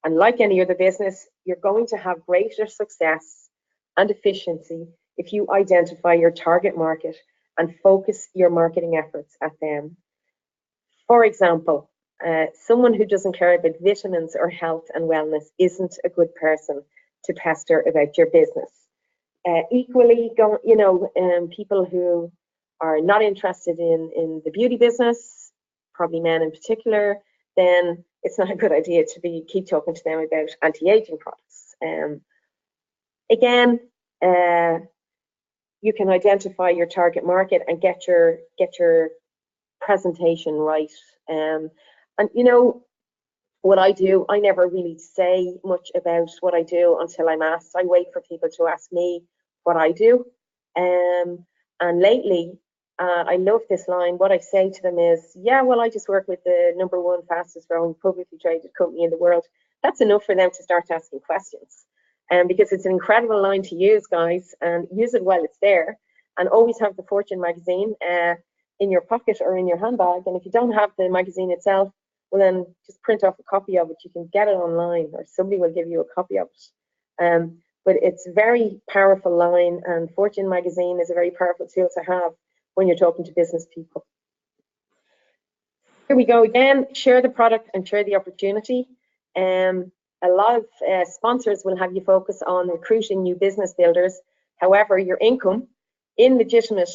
S1: And like any other business, you're going to have greater success and efficiency if you identify your target market and focus your marketing efforts at them. For example, someone who doesn't care about vitamins or health and wellness isn't a good person to pester about your business. Equally, people who are not interested in the beauty business, probably men in particular, then it's not a good idea to keep talking to them about anti-aging products. Again, you can identify your target market and get your presentation right. And you know what I do, I never really say much about what I do until I'm asked. I wait for people to ask me what I do. And lately, I love this line. What I say to them is, yeah, well, I just work with the #1 fastest growing publicly traded company in the world. That's enough for them to start asking questions. Because it's an incredible line to use, guys, and use it while it's there. And always have the Fortune magazine in your pocket or in your handbag. And if you don't have the magazine itself, well, then just print off a copy of it. You can get it online, or somebody will give you a copy of it. But it's a very powerful line, and Fortune magazine is a very powerful tool to have when you're talking to business people. Here we go again. Share the product and share the opportunity. A lot of sponsors will have you focus on recruiting new business builders. However, your income in legitimate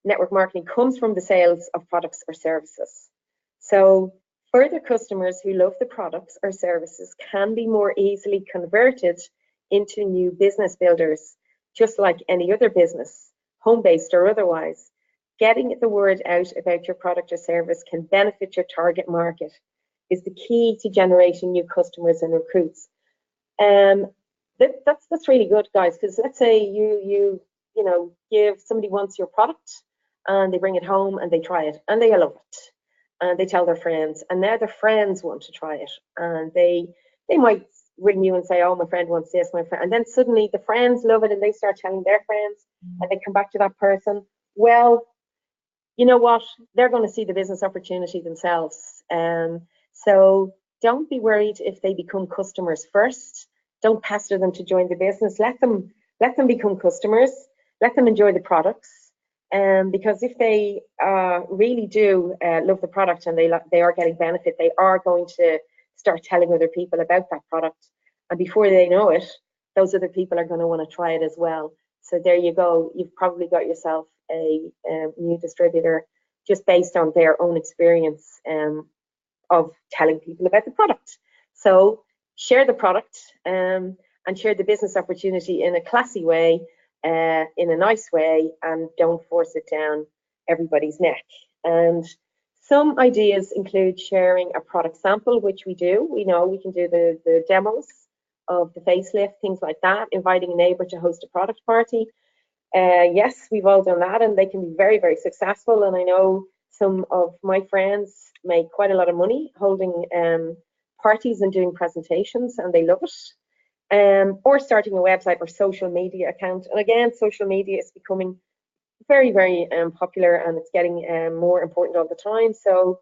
S1: network marketing comes from the sales of products or services. So further customers who love the products or services can be more easily converted into new business builders, just like any other business, home-based or otherwise. Getting the word out about your product or service can benefit your target market is the key to generating new customers and recruits. That's really good, guys, because let's say you give somebody wants your product and they bring it home and they try it and they love it and they tell their friends, and now their friends want to try it, and they might ring you and say, oh, my friend wants this, my friend, and then suddenly the friends love it and they start telling their friends, and they come back to that person. Well, you know what? They're going to see the business opportunity themselves. So don't be worried if they become customers first. Don't pester them to join the business. Let them become customers. Let them enjoy the products. Because if they really do love the product and they are getting benefit, they are going to start telling other people about that product. And before they know it, those other people are going to want to try it as well. So there you go. You've probably got yourself a new distributor just based on their own experience of telling people about the product. So share the product and share the business opportunity in a classy way, in a nice way, and don't force it down everybody's neck. And some ideas include sharing a product sample, which we do. We know we can do the demos of the facelift, things like that, inviting a neighbor to host a product party. Yes, we've all done that, and they can be very, very successful. And I know some of my friends make quite a lot of money holding parties and doing presentations, and they love it. Or starting a website or social media account. And again, social media is becoming very, very popular, and it's getting more important all the time. So,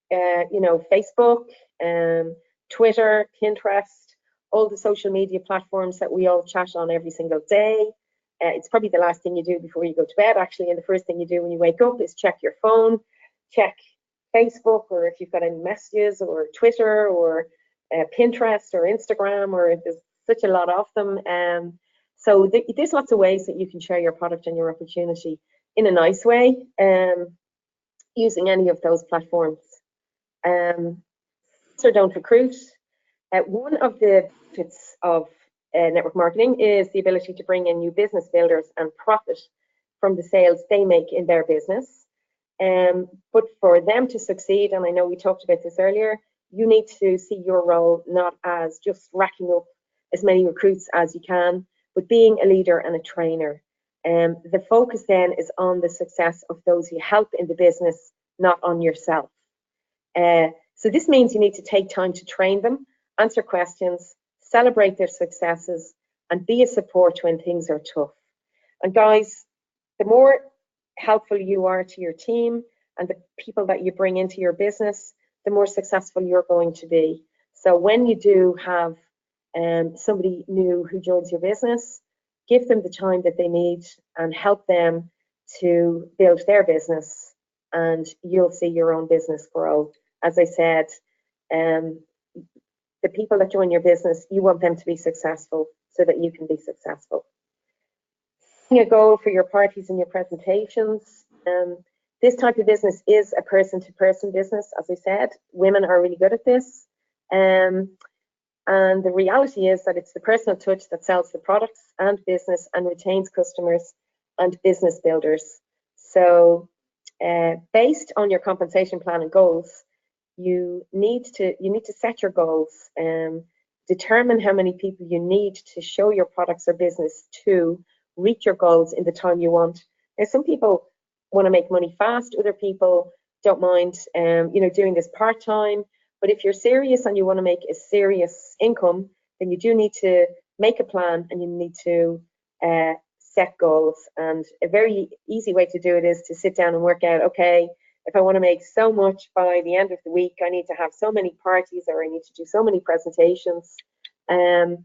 S1: you know, Facebook, Twitter, Pinterest, all the social media platforms that we all chat on every single day. It's probably the last thing you do before you go to bed, actually, and the first thing you do when you wake up is check your phone, check Facebook, or if you've got any messages, or Twitter, or Pinterest, or Instagram, or there's such a lot of them. So there's lots of ways that you can share your product and your opportunity in a nice way, using any of those platforms. So don't recruit. One of the benefits of network marketing is the ability to bring in new business builders and profit from the sales they make in their business. But for them to succeed, and I know we talked about this earlier, you need to see your role not as just racking up as many recruits as you can, but being a leader and a trainer. The focus then is on the success of those you help in the business, not on yourself. So this means you need to take time to train them, answer questions, celebrate their successes, and be a support when things are tough. And guys, the more helpful you are to your team and the people that you bring into your business, the more successful you're going to be. So when you do have somebody new who joins your business, give them the time that they need and help them to build their business, and you'll see your own business grow. As I said, the people that join your business, you want them to be successful so that you can be successful. A goal for your parties and your presentations. This type of business is a person-to-person business, as I said. Women are really good at this. And the reality is that it's the personal touch that sells the products and business and retains customers and business builders. So based on your compensation plan and goals, you need to set your goals, determine how many people you need to show your products or business to reach your goals in the time you want. Now, some people want to make money fast, other people don't mind doing this part-time. But if you're serious and you want to make a serious income, then you do need to make a plan, and you need to set goals. And a very easy way to do it is to sit down and work out, okay, if I want to make so much by the end of the week, I need to have so many parties, or I need to do so many presentations. And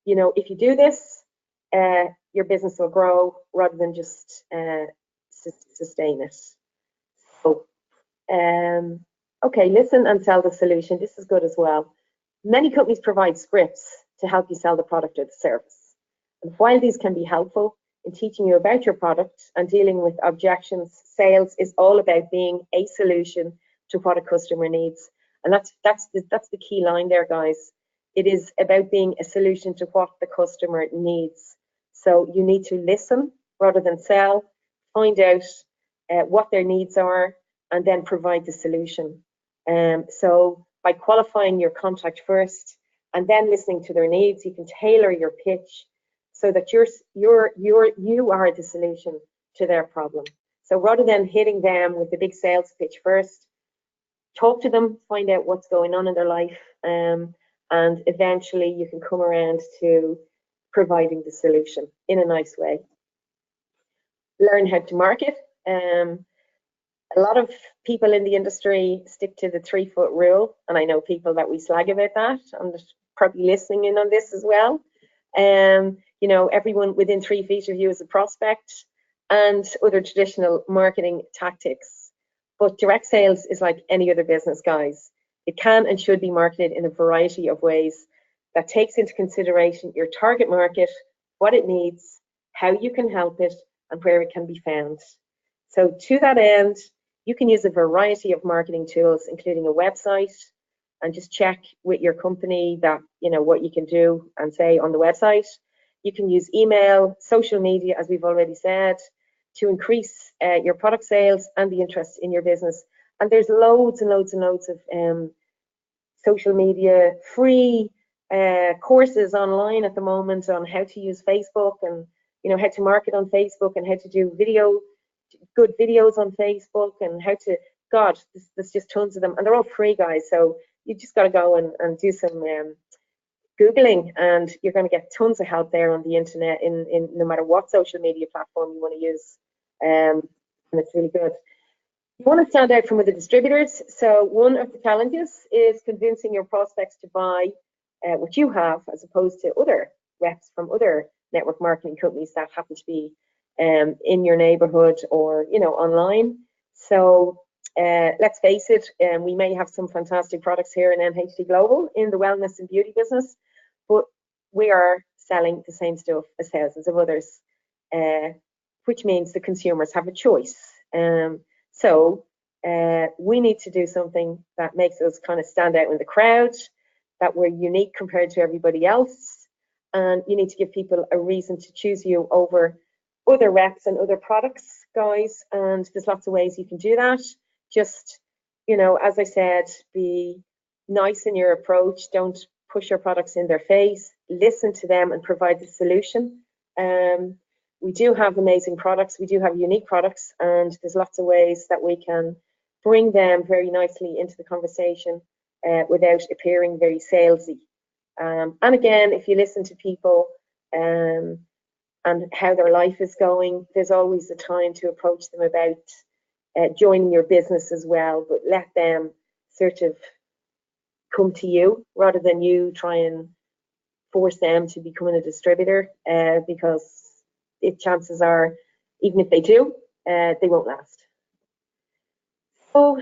S1: if you do this, your business will grow rather than just sustain it. So, okay, listen and sell the solution. This is good as well. Many companies provide scripts to help you sell the product or the service. And while these can be helpful in teaching you about your product and dealing with objections, sales is all about being a solution to what a customer needs. And that's the key line there, guys. It is about being a solution to what the customer needs. So you need to listen rather than sell, find out what their needs are, and then provide the solution. So by qualifying your contact first and then listening to their needs, you can tailor your pitch so that you are the solution to their problem. So rather than hitting them with the big sales pitch first, talk to them, find out what's going on in their life, and eventually you can come around to providing the solution in a nice way. Learn how to market. A lot of people in the industry stick to the 3-foot rule, and I know people that we slag about that, and they're probably listening in on this as well. Everyone within 3 feet of you is a prospect, and other traditional marketing tactics. But direct sales is like any other business, guys. It can and should be marketed in a variety of ways, that takes into consideration your target market, what it needs, how you can help it, and where it can be found. So to that end, you can use a variety of marketing tools, including a website, and just check with your company that, you know, what you can do and say on the website. You can use email, social media, as we've already said, to increase your product sales and the interest in your business. And there's loads and loads and loads of social media free courses online at the moment on how to use Facebook, and, you know, how to market on Facebook, and how to do good videos on Facebook, and how to, God, there's just tons of them, and they're all free, guys. So you just got to go and do some Googling, and you're going to get tons of help there on the internet in no matter what social media platform you want to use. And it's really good. You want to stand out from other distributors. So one of the challenges is convincing your prospects to buy what you have, as opposed to other reps from other network marketing companies that happen to be in your neighborhood or, you know, online. So let's face it, we may have some fantastic products here in MHT Global in the wellness and beauty business, but we are selling the same stuff as thousands of others, which means the consumers have a choice. So we need to do something that makes us kind of stand out in the crowd, that we're unique compared to everybody else, and you need to give people a reason to choose you over other reps and other products, guys. And there's lots of ways you can do that. Just, you know, as I said, be nice in your approach. Don't push your products in their face. Listen to them and provide the solution. We do have amazing products. We do have unique products, and there's lots of ways that we can bring them very nicely into the conversation without appearing very salesy. And again, if you listen to people and how their life is going, there's always a time to approach them about joining your business as well, but let them sort of come to you rather than you try and force them to becoming a distributor, because chances are, even if they do, they won't last. So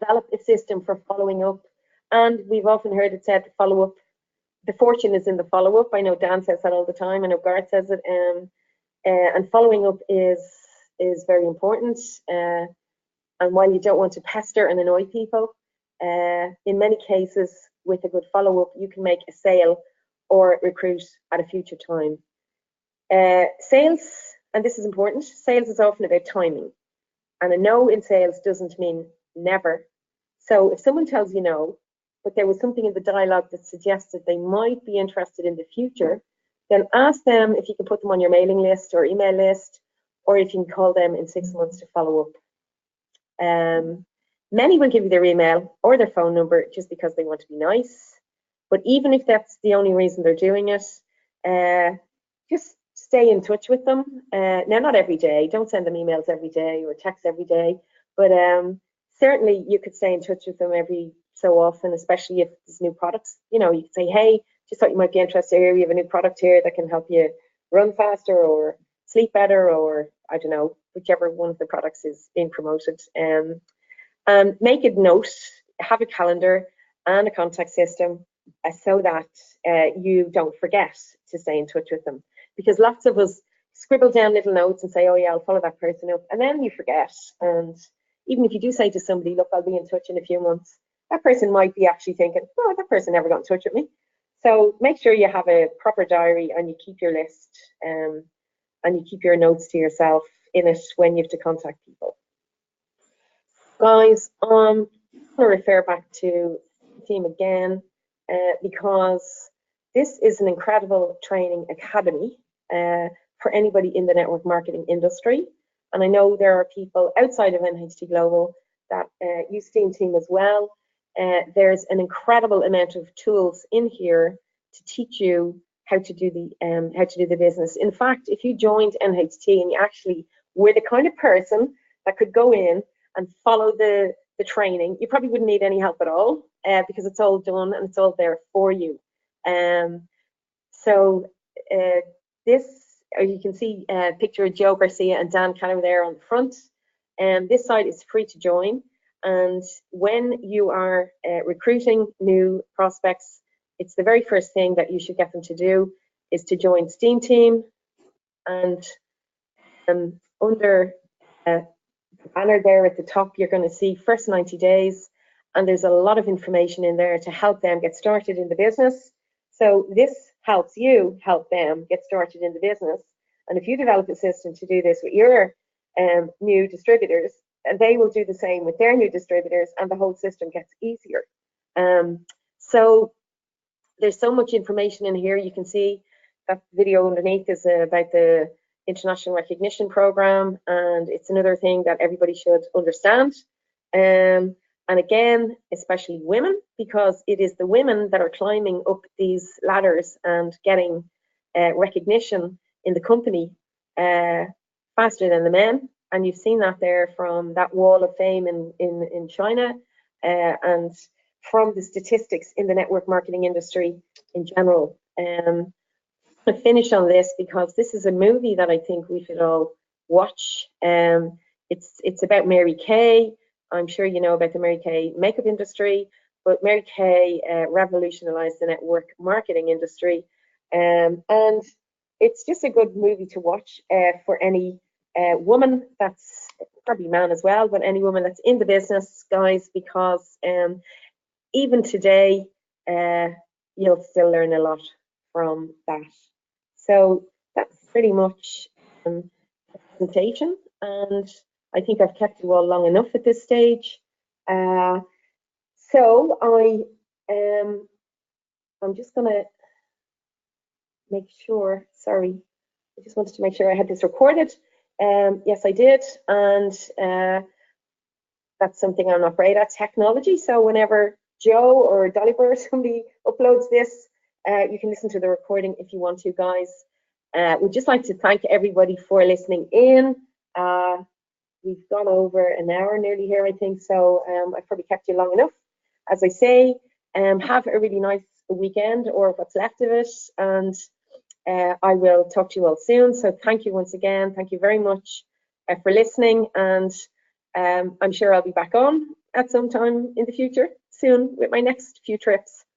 S1: develop a system for following up, and we've often heard it said, follow up, the fortune is in the follow up. I know Dan says that all the time. I know Garth says it, and following up is very important. And while you don't want to pester and annoy people, in many cases, with a good follow up, you can make a sale or recruit at a future time. Sales, and this is important, sales is often about timing, and a no in sales doesn't mean never. So if someone tells you no, but there was something in the dialogue that suggested they might be interested in the future, then ask them if you can put them on your mailing list or email list, or if you can call them in 6 months to follow up. Many will give you their email or their phone number just because they want to be nice, but even if that's the only reason they're doing it, just stay in touch with them. Now, not every day, don't send them emails every day or texts every day, but certainly you could stay in touch with them every so often, especially if there's new products. You know, you could say, hey, just thought you might be interested here. We have a new product here that can help you run faster or sleep better, or I don't know, whichever one of the products is being promoted. And make a note, have a calendar and a contact system so that you don't forget to stay in touch with them. Because lots of us scribble down little notes and say, oh yeah, I'll follow that person up, and then you forget. And even if you do say to somebody, look, I'll be in touch in a few months, that person might be actually thinking, oh, that person never got in touch with me. So make sure you have a proper diary and you keep your list and you keep your notes to yourself in it when you have to contact people. Guys, I'm going to refer back to the team again because this is an incredible training academy for anybody in the network marketing industry. And I know there are people outside of NHT Global that use Steam Team as well. There's an incredible amount of tools in here to teach you how to do the business. In fact, if you joined NHT and you actually were the kind of person that could go in and follow the training, you probably wouldn't need any help at all because it's all done and it's all there for you. So this, you can see a picture of Joe Garcia and Dan Keller there on the front. This site is free to join. And when you are recruiting new prospects it's the very first thing that you should get them to do is to join Steam Team, and under the banner there at the top, you're going to see first 90 days, and there's a lot of information in there to help them get started in the business. So this helps you help them get started in the business. And if you develop a system to do this with your new distributors, they will do the same with their new distributors, and the whole system gets easier. So there's so much information in here. You can see that video underneath is about the International Recognition Program, and it's another thing that everybody should understand. And again, especially women, because it is the women that are climbing up these ladders and getting recognition in the company faster than the men. And you've seen that there from that wall of fame in China, and from the statistics in the network marketing industry in general. I'm going to finish on this because this is a movie that I think we should all watch. It's about Mary Kay. I'm sure you know about the Mary Kay makeup industry, but Mary Kay revolutionized the network marketing industry. And it's just a good movie to watch for any woman, that's probably man as well, but any woman that's in the business, guys, because even today, you'll still learn a lot from that. So that's pretty much the presentation, and I think I've kept you all long enough at this stage. So I'm just going to make sure, sorry, I just wanted to make sure I had this recorded. Yes, I did, and that's something I'm not great at, technology. So whenever Joe or Dolly Bird, somebody uploads this, you can listen to the recording if you want to, guys. We'd just like to thank everybody for listening in. We've gone over an hour nearly here, I think, so I've probably kept you long enough. As I say, have a really nice weekend, or what's left of it, and I will talk to you all soon. So thank you once again. Thank you very much for listening, and I'm sure I'll be back on at some time in the future soon with my next few trips.